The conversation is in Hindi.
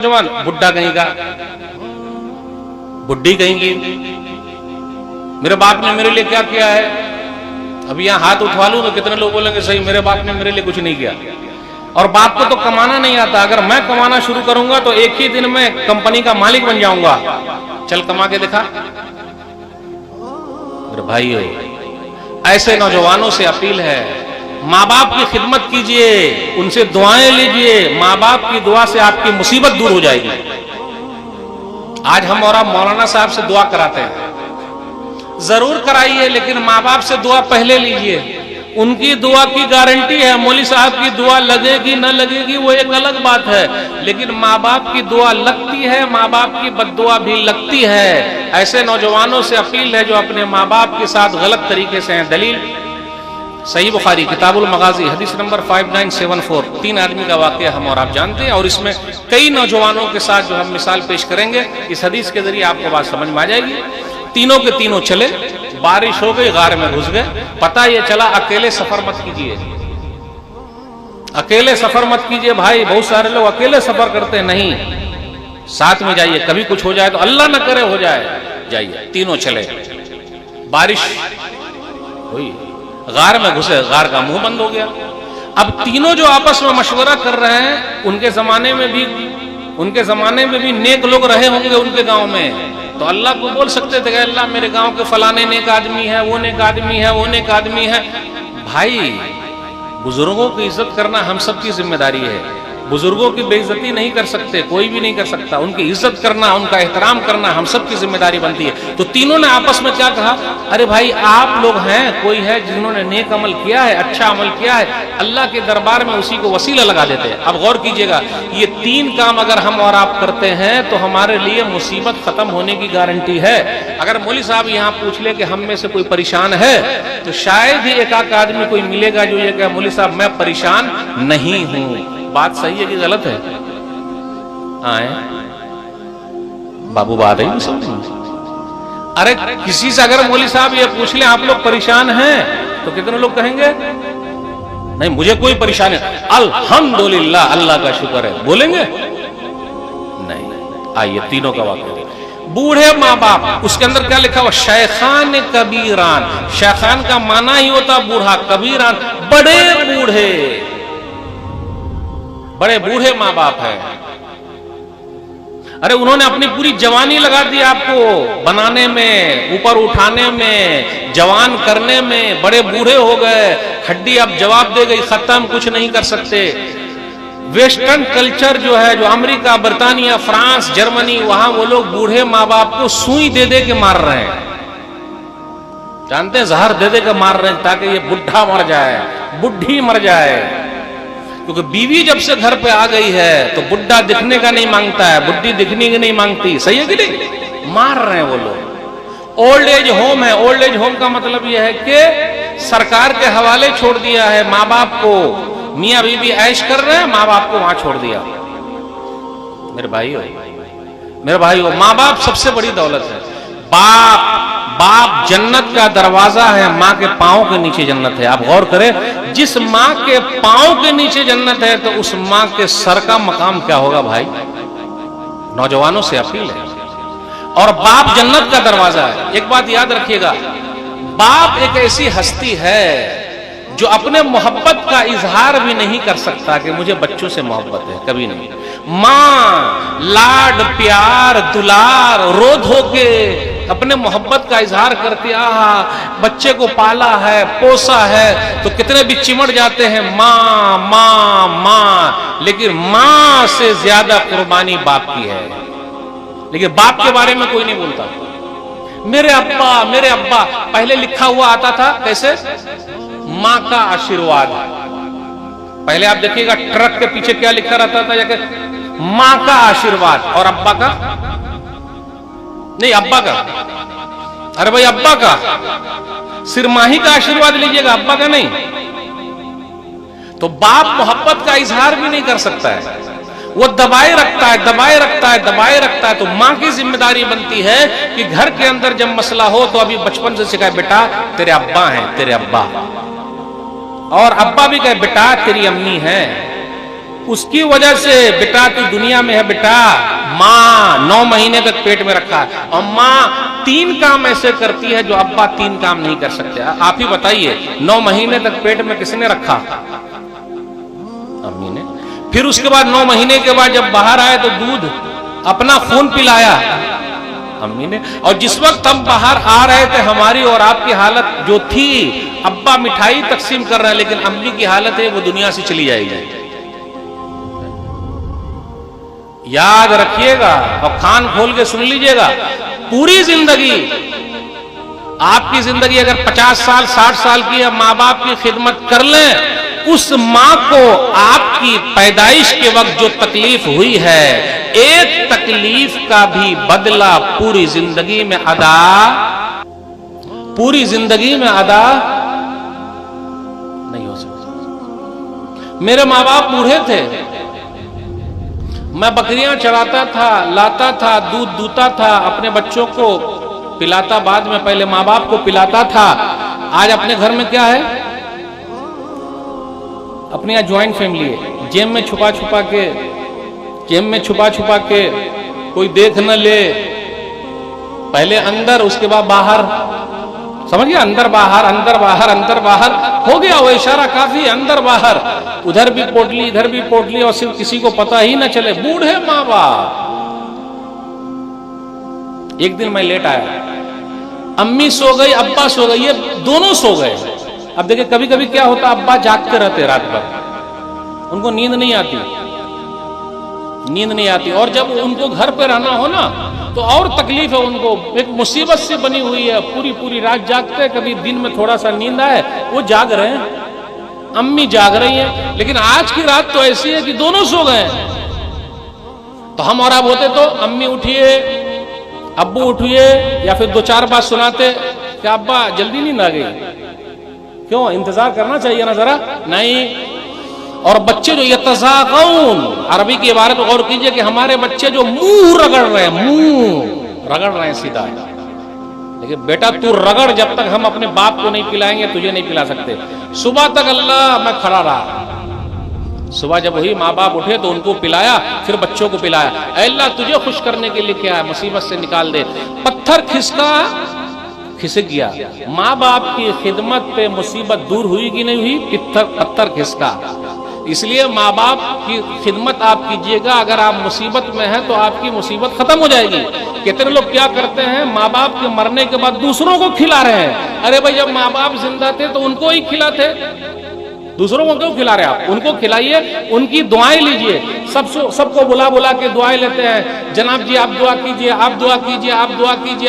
नौजवान बुड्ढा कहीं का, बुड्ढी कहीं की, मेरे बाप ने मेरे लिए क्या किया है। अभी यहां हाथ उठवा लूं तो कितने लोग बोलेंगे सही मेरे बाप ने मेरे लिए कुछ नहीं किया। और बाप को तो कमाना नहीं आता, अगर मैं कमाना शुरू करूंगा तो एक ही दिन में कंपनी का मालिक बन जाऊंगा। चल कमा के दिखा। मेरे भाइयों, ऐसे नौजवानों से अपील है, माँ बाप की खिदमत कीजिए, उनसे दुआएं लीजिए। माँ बाप की दुआ से आपकी मुसीबत दूर हो जाएगी। आज हम और आप मौलाना साहब से दुआ कराते हैं, जरूर कराइए, लेकिन माँ बाप से दुआ पहले लीजिए। उनकी दुआ की गारंटी है, मौली साहब की दुआ लगेगी न लगेगी वो एक अलग बात है, लेकिन माँ बाप की दुआ लगती है, माँ बाप की बद्दुआ भी लगती है। ऐसे नौजवानों से अपील है जो अपने माँ बाप के साथ गलत तरीके से हैं। दलील सही बुखारी किताबुल मगाजी हदीस नंबर 5974। 3 आदमी का वाकया हम और आप जानते हैं, और इसमें कई नौजवानों के साथ जो हम मिसाल पेश करेंगे, इस हदीस के जरिए आपको बात समझ में आ जाएगी। तीनों के तीनों चले, बारिश हो गई, गार में घुस गए। पता ये चला अकेले सफर मत कीजिए, अकेले सफर मत कीजिए भाई। बहुत सारे लोग अकेले सफर करते हैं, नहीं, साथ में जाइए। कभी कुछ हो जाए तो अल्लाह न करे हो जाए, जाइए। तीनों चले, बारिश हुई, गार में घुसे, गार का मुंह बंद हो गया। अब तीनों जो आपस में मशवरा कर रहे हैं, उनके जमाने में भी नेक लोग रहे होंगे उनके गांव में, तो अल्लाह को बोल सकते थे अल्लाह मेरे गांव के फलाने नेक आदमी है, वो नेक आदमी है, वो नेक आदमी है। भाई, बुजुर्गों की इज्जत करना हम सबकी जिम्मेदारी है। बुजुर्गों की बेइज्जती नहीं कर सकते, कोई भी नहीं कर सकता। उनकी इज्जत करना, उनका एहतराम करना हम सबकी जिम्मेदारी बनती है। तो तीनों ने आपस में क्या कहा, अरे भाई आप लोग हैं, कोई है जिन्होंने नेक अमल किया है, अच्छा अमल किया है, अल्लाह के दरबार में उसी को वसीला लगा देते हैं। अब गौर कीजिएगा, ये 3 काम अगर हम और आप करते हैं तो हमारे लिए मुसीबत खत्म होने की गारंटी है। अगर मौली साहब यहाँ पूछ ले कि हम में से कोई परेशान है, तो शायद ही एक आध आदमी कोई मिलेगा जो ये कहे मौली साहब मैं परेशान नहीं हूं। बात सही है कि गलत है? आए बाबू, बात है समझ। अरे किसी से अगर मौली साहब ये पूछ ले आप लोग परेशान हैं, तो कितने लोग कहेंगे नहीं मुझे कोई परेशानी है, अल्हम्दुलिल्लाह, अल्लाह का शुक्र है, बोलेंगे? नहीं। आइए तीनों का वाक़या। बूढ़े माँ बाप, उसके अंदर क्या लिखा हुआ, शेखान कबीरान। शेखान का माना ही होता बूढ़ा, कबीरान बड़े बूढ़े, बड़े बूढ़े माँ बाप हैं। अरे उन्होंने अपनी पूरी जवानी लगा दी आपको बनाने में, ऊपर उठाने में, जवान करने में, बड़े बूढ़े हो गए, हड्डी अब जवाब दे गई, खत्म, कुछ नहीं कर सकते। वेस्टर्न कल्चर जो है, जो अमेरिका, बर्तानिया, फ्रांस, जर्मनी, वहां वो लोग बूढ़े माँ बाप को सुई दे दे के मार रहे हैं, जानते हैं, जहर दे दे के मार रहे हैं ताकि ये बुढ़ा मर जाए, बुढ़ी मर जाए। क्योंकि बीवी जब से घर पे आ गई है तो बुढ़ा दिखने का नहीं मांगता है, बुढ़ी दिखने की नहीं मांगती, सही है कि नहीं? मार रहे हैं वो लोग। ओल्ड एज होम है, ओल्ड एज होम का मतलब यह है कि सरकार के हवाले छोड़ दिया है माँ बाप को। मियाँ बीवी ऐश कर रहे हैं, माँ बाप को वहां छोड़ दिया। मेरे भाइयों, माँ बाप सबसे बड़ी दौलत है। बाप जन्नत का दरवाजा है, माँ के पांव के नीचे जन्नत है। आप गौर करें, जिस माँ के पांव के नीचे जन्नत है तो उस माँ के सर का मकाम क्या होगा भाई? नौजवानों से अपील है। और बाप जन्नत का दरवाजा है। एक बात याद रखिएगा, बाप एक ऐसी हस्ती है जो अपने मोहब्बत का इजहार भी नहीं कर सकता कि मुझे बच्चों से मोहब्बत है, कभी नहीं। माँ लाड प्यार दुलार रो धो के अपने मोहब्बत का इजहार करती, आहा बच्चे को पाला है, पोसा है, तो कितने भी चिमड़ जाते हैं माँ माँ माँ, लेकिन माँ से ज्यादा कुर्बानी बाप की है। लेकिन बाप के बारे में कोई नहीं बोलता। मेरे अब्बा पहले लिखा हुआ आता था कैसे, माँ का आशीर्वाद। पहले आप देखिएगा ट्रक के पीछे क्या लिखा रहता था, या माँ का आशीर्वाद, और अब्बा का नहीं, अब्बा का। अरे भाई अब्बा का, सिरमाही का आशीर्वाद लीजिएगा, अब्बा का नहीं। तो बाप मोहब्बत का इजहार भी नहीं कर सकता है, वो दबाए रखता है, दबाए रखता है, दबाए रखता है। तो माँ की जिम्मेदारी बनती है कि घर के अंदर जब मसला हो तो अभी बचपन से सिखाए, बेटा तेरे अब्बा हैं, तेरे अब्बा, और अब्बा भी कहे बेटा तेरी अम्मी है। उसकी वजह से बेटा तू दुनिया में है बेटा। माँ 9 महीने तक पेट में रखा है और माँ 3 काम ऐसे करती है जो अब्बा 3 काम नहीं कर सकते। आप ही बताइए 9 महीने तक पेट में किसने रखा? अम्मी ने। फिर उसके बाद 9 महीने के बाद जब बाहर आए तो दूध अपना खून पिलाया अम्मी ने। और जिस वक्त हम बाहर आ रहे थे हमारी और आपकी हालत जो थी, अब्बा मिठाई तकसीम कर रहे हैं लेकिन अम्मी की हालत है वो दुनिया से चली जाएगी। याद रखिएगा और कान खोल के सुन लीजिएगा, पूरी जिंदगी आपकी जिंदगी अगर 50 साल 60 साल की है, माँ बाप की खिदमत कर लें, उस माँ को आपकी पैदाइश के वक्त जो तकलीफ हुई है, एक तकलीफ का भी बदला पूरी जिंदगी में अदा नहीं हो सकता। मेरे माँ बाप बूढ़े थे, मैं बकरियां चराता था, लाता था, दूध दूता था, अपने बच्चों को पिलाता, बाद में पहले माँ बाप को पिलाता था। आज अपने घर में क्या है, अपने यहाँ ज्वाइंट फैमिली है, जेब में छुपा छुपा के कोई देख न ले, पहले अंदर उसके बाद बाहर, समझिए अंदर बाहर हो गया वो इशारा काफी, अंदर बाहर, उधर भी पोटली इधर भी पोटली और सिर्फ किसी को पता ही ना चले। बूढ़े माँ बाप। एक दिन मैं लेट आया, अम्मी सो गई, अब्बा सो गई, ये दोनों सो गए। अब देखिए कभी कभी क्या होता, अब्बा जागते रहते रात भर, उनको नींद नहीं आती और जब उनको घर पे रहना हो ना तो और तकलीफ है उनको, एक मुसीबत से बनी हुई है, पूरी रात जागते, कभी दिन में थोड़ा सा नींद आए, वो जाग रहे हैं, अम्मी जाग रही हैं। लेकिन आज की रात तो ऐसी है कि दोनों सो गए। तो हम और आप होते तो अम्मी उठिए, अब्बू उठिए, या फिर 2-4 बात सुनाते कि अब्बा जल्दी नींद आ गई, क्यों इंतजार करना चाहिए ना जरा, नहीं। और बच्चे जो यतज़ाक़ून, अरबी की इबारत गौर कीजिए कि हमारे बच्चे जो मुंह रगड़ रहे हैं सीधा, लेकिन बेटा तू रगड़, जब तक हम अपने बाप को नहीं पिलाएंगे तुझे नहीं पिला सकते। सुबह तक अल्लाह मैं खड़ा रहा, सुबह जब वही माँ बाप उठे तो उनको पिलाया, फिर बच्चों को पिलाया। अल्लाह तुझे खुश करने के लिए क्या है, मुसीबत से निकाल दे। पत्थर खिसक गया, माँ बाप की खिदमत पे मुसीबत दूर हुई कि नहीं हुई, पत्थर खिसका। इसलिए माँ बाप की खिदमत आप कीजिएगा, अगर आप मुसीबत में हैं तो आपकी मुसीबत खत्म हो जाएगी। कितने लोग क्या करते हैं, माँ बाप के मरने के बाद दूसरों को खिला रहे हैं। अरे भाई जब माँ बाप जिंदा थे तो उनको ही खिलाते, दूसरों को क्यों खिला रहे हैं आप? उनको खिलाइए, उनकी दुआएं लीजिए। सबको बुला के दुआएं लेते हैं, जनाब जी आप दुआ कीजिए, आप दुआ कीजिए, आप दुआ कीजिए।